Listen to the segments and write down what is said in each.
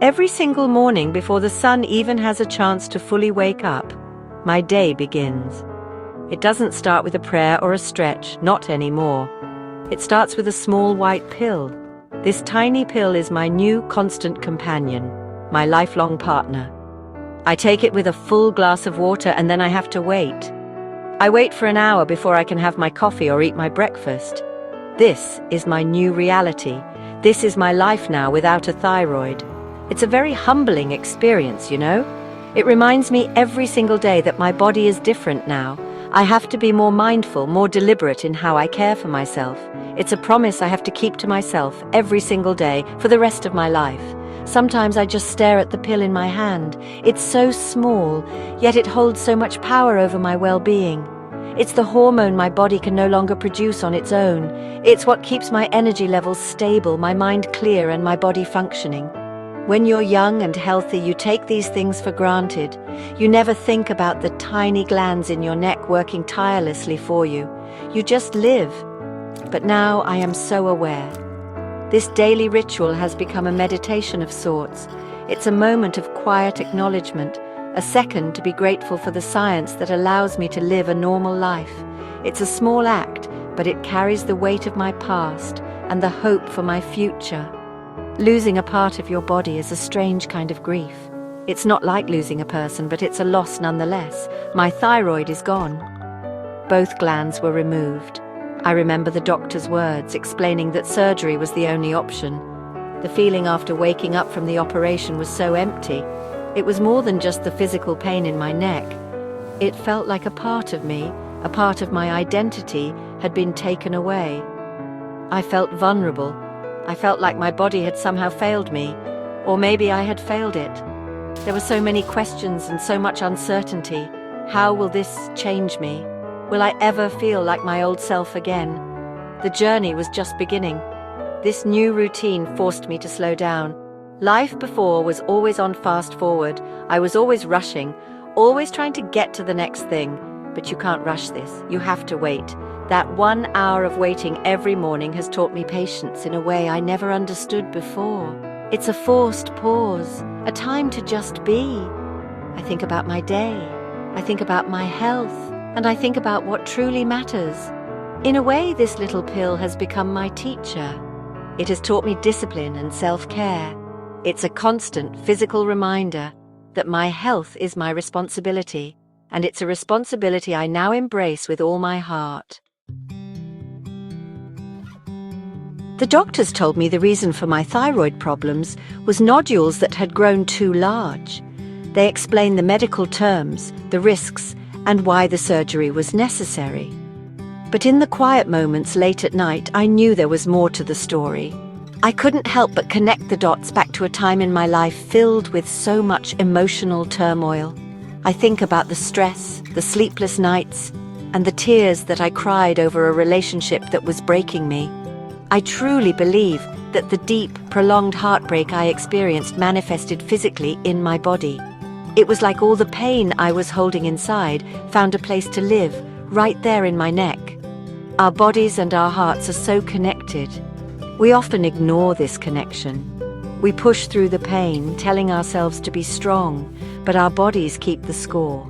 Every single morning before the sun even has a chance to fully wake up, my day begins. It doesn't start with a prayer or a stretch, not anymore. It starts with a small white pill. This tiny pill is my new constant companion, my lifelong partner. I take it with a full glass of water and then I have to wait. I wait for an hour before I can have my coffee or eat my breakfast. This is my new reality. This is my life now without a thyroid. It's a very humbling experience, you know? It reminds me every single day that my body is different now. I have to be more mindful, more deliberate in how I care for myself. It's a promise I have to keep to myself every single day for the rest of my life. Sometimes I just stare at the pill in my hand. It's so small, yet it holds so much power over my well-being. It's the hormone my body can no longer produce on its own. It's what keeps my energy levels stable, my mind clear, and my body functioning. When you're young and healthy, you take these things for granted. You never think about the tiny glands in your neck working tirelessly for you. You just live. But now I am so aware. This daily ritual has become a meditation of sorts. It's a moment of quiet acknowledgement, a second to be grateful for the science that allows me to live a normal life. It's a small act, but it carries the weight of my past and the hope for my future. Losing a part of your body is a strange kind of grief. It's not like losing a person, but it's a loss nonetheless. My thyroid is gone. Both glands were removed. I remember the doctor's words explaining that surgery was the only option. The feeling after waking up from the operation was so empty. It was more than just the physical pain in my neck. It felt like a part of me, a part of my identity, had been taken away. I felt vulnerable. I felt like my body had somehow failed me, or maybe I had failed it. There were so many questions and so much uncertainty. How will this change me? Will I ever feel like my old self again? The journey was just beginning. This new routine forced me to slow down. Life before was always on fast forward. I was always rushing, always trying to get to the next thing. But you can't rush this. You have to wait. That 1 hour of waiting every morning has taught me patience in a way I never understood before. It's a forced pause, a time to just be. I think about my day. I think about my health. And I think about what truly matters. In a way, this little pill has become my teacher. It has taught me discipline and self-care. It's a constant physical reminder that my health is my responsibility, and it's a responsibility I now embrace with all my heart. The doctors told me the reason for my thyroid problems was nodules that had grown too large. They explained the medical terms, the risks, and why the surgery was necessary. But in the quiet moments late at night, I knew there was more to the story. I couldn't help but connect the dots back to a time in my life filled with so much emotional turmoil. I think about the stress, the sleepless nights, and the tears that I cried over a relationship that was breaking me. I truly believe that the deep, prolonged heartbreak I experienced manifested physically in my body. It was like all the pain I was holding inside found a place to live, right there in my neck. Our bodies and our hearts are so connected. We often ignore this connection. We push through the pain, telling ourselves to be strong, but our bodies keep the score.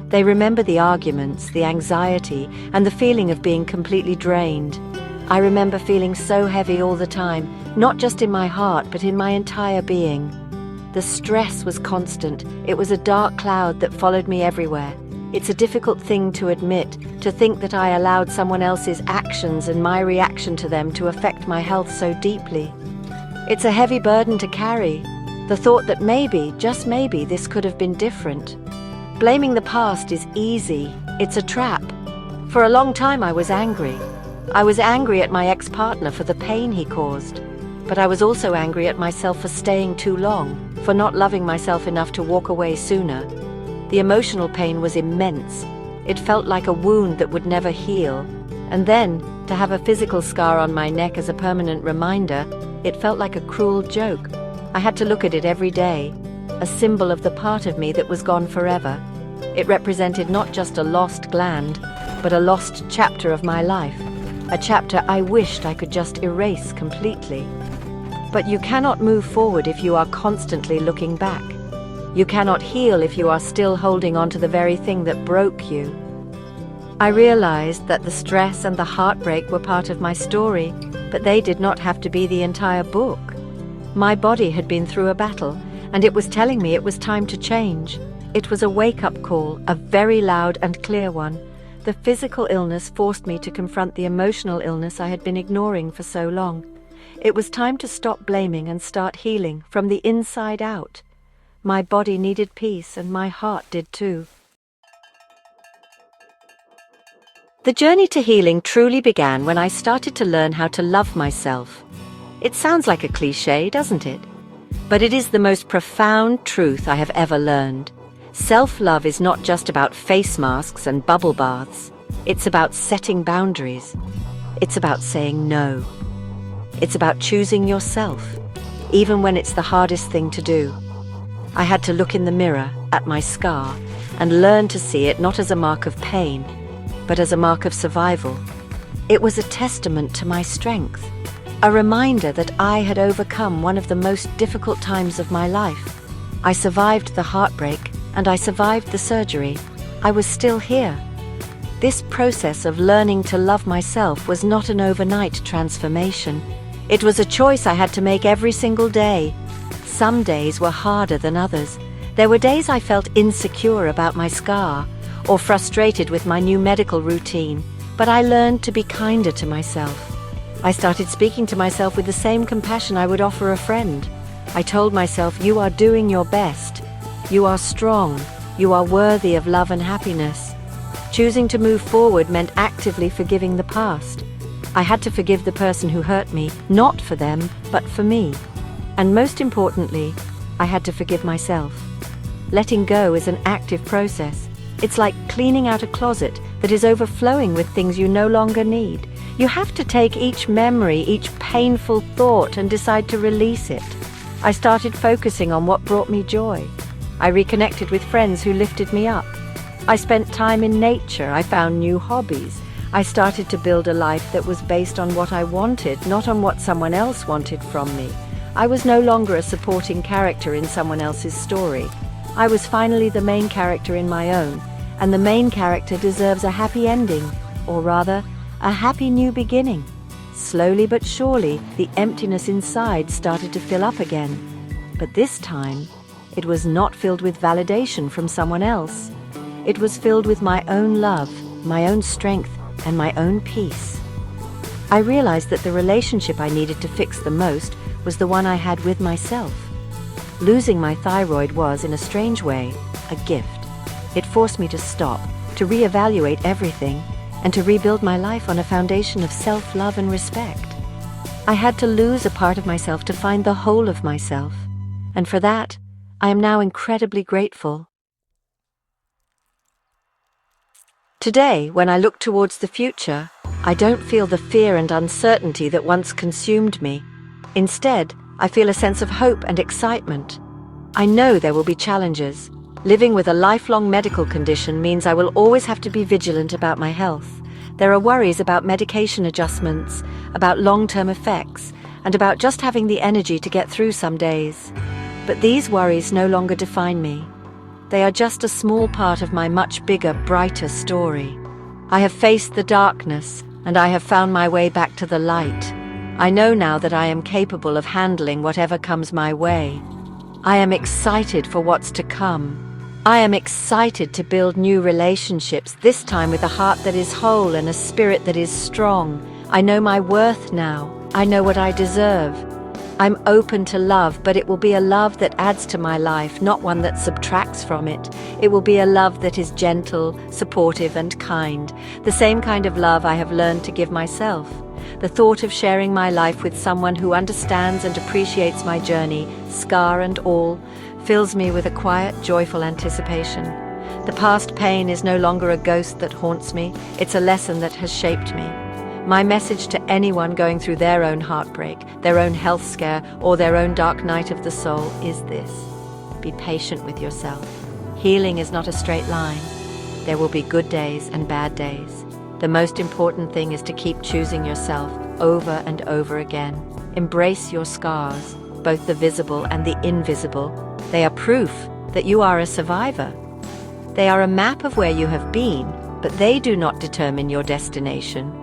They remember the arguments, the anxiety, and the feeling of being completely drained. I remember feeling so heavy all the time, not just in my heart, but in my entire being. The stress was constant. It was a dark cloud that followed me everywhere. It's a difficult thing to admit, to think that I allowed someone else's actions and my reaction to them to affect my health so deeply. It's a heavy burden to carry, the thought that maybe, just maybe, this could have been different. Blaming the past is easy. It's a trap. For a long time I was angry. I was angry at my ex-partner for the pain he caused. But I was also angry at myself for staying too long, for not loving myself enough to walk away sooner. The emotional pain was immense. It felt like a wound that would never heal. And then, to have a physical scar on my neck as a permanent reminder, it felt like a cruel joke. I had to look at it every day, a symbol of the part of me that was gone forever. It represented not just a lost gland, but a lost chapter of my life, a chapter I wished I could just erase completely. But you cannot move forward if you are constantly looking back. You cannot heal if you are still holding on to the very thing that broke you. I realized that the stress and the heartbreak were part of my story, but they did not have to be the entire book. My body had been through a battle, and it was telling me it was time to change. It was a wake-up call, a very loud and clear one. The physical illness forced me to confront the emotional illness I had been ignoring for so long. It was time to stop blaming and start healing from the inside out. My body needed peace, and my heart did too. The journey to healing truly began when I started to learn how to love myself. It sounds like a cliché, doesn't it? But it is the most profound truth I have ever learned. Self-love is not just about face masks and bubble baths. It's about setting boundaries. It's about saying no. It's about choosing yourself, even when it's the hardest thing to do. I had to look in the mirror at my scar and learn to see it not as a mark of pain, but as a mark of survival. It was a testament to my strength, a reminder that I had overcome one of the most difficult times of my life. I survived the heartbreak, and I survived the surgery. I was still here. This process of learning to love myself was not an overnight transformation. It was a choice I had to make every single day. Some days were harder than others. There were days I felt insecure about my scar, or frustrated with my new medical routine, but I learned to be kinder to myself. I started speaking to myself with the same compassion I would offer a friend. I told myself, you are doing your best. You are strong. You are worthy of love and happiness. Choosing to move forward meant actively forgiving the past. I had to forgive the person who hurt me, not for them, but for me. And most importantly, I had to forgive myself. Letting go is an active process. It's like cleaning out a closet that is overflowing with things you no longer need. You have to take each memory, each painful thought, and decide to release it. I started focusing on what brought me joy. I reconnected with friends who lifted me up. I spent time in nature. I found new hobbies. I started to build a life that was based on what I wanted, not on what someone else wanted from me. I was no longer a supporting character in someone else's story. I was finally the main character in my own, and the main character deserves a happy ending, or rather, a happy new beginning. Slowly but surely, the emptiness inside started to fill up again. But this time, it was not filled with validation from someone else. It was filled with my own love, my own strength, and my own peace. I realized that the relationship I needed to fix the most was the one I had with myself. Losing my thyroid was, in a strange way, a gift. It forced me to stop, to reevaluate everything, and to rebuild my life on a foundation of self-love and respect. I had to lose a part of myself to find the whole of myself, and for that, I am now incredibly grateful. Today, when I look towards the future, I don't feel the fear and uncertainty that once consumed me. Instead, I feel a sense of hope and excitement. I know there will be challenges. Living with a lifelong medical condition means I will always have to be vigilant about my health. There are worries about medication adjustments, about long-term effects, and about just having the energy to get through some days. But these worries no longer define me. They are just a small part of my much bigger, brighter story. I have faced the darkness, and I have found my way back to the light. I know now that I am capable of handling whatever comes my way. I am excited for what's to come. I am excited to build new relationships, this time with a heart that is whole and a spirit that is strong. I know my worth now. I know what I deserve. I'm open to love, but it will be a love that adds to my life, not one that subtracts from it. It will be a love that is gentle, supportive, and kind. The same kind of love I have learned to give myself. The thought of sharing my life with someone who understands and appreciates my journey, scar and all, fills me with a quiet, joyful anticipation. The past pain is no longer a ghost that haunts me. It's a lesson that has shaped me. My message to anyone going through their own heartbreak, their own health scare, or their own dark night of the soul is this: be patient with yourself. Healing is not a straight line. There will be good days and bad days. The most important thing is to keep choosing yourself over and over again. Embrace your scars, both the visible and the invisible. They are proof that you are a survivor. They are a map of where you have been, but they do not determine your destination.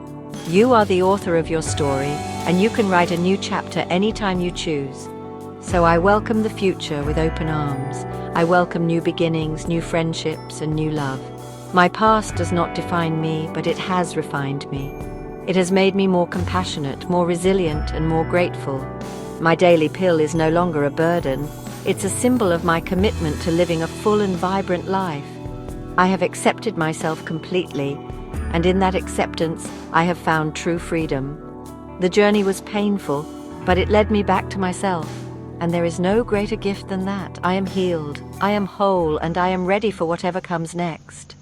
You are the author of your story, and you can write a new chapter anytime you choose. So I welcome the future with open arms. I welcome new beginnings, new friendships, and new love. My past does not define me, but it has refined me. It has made me more compassionate, more resilient, and more grateful. My daily pill is no longer a burden. It's a symbol of my commitment to living a full and vibrant life. I have accepted myself completely, and in that acceptance, I have found true freedom. The journey was painful, but it led me back to myself. And there is no greater gift than that. I am healed, I am whole, and I am ready for whatever comes next.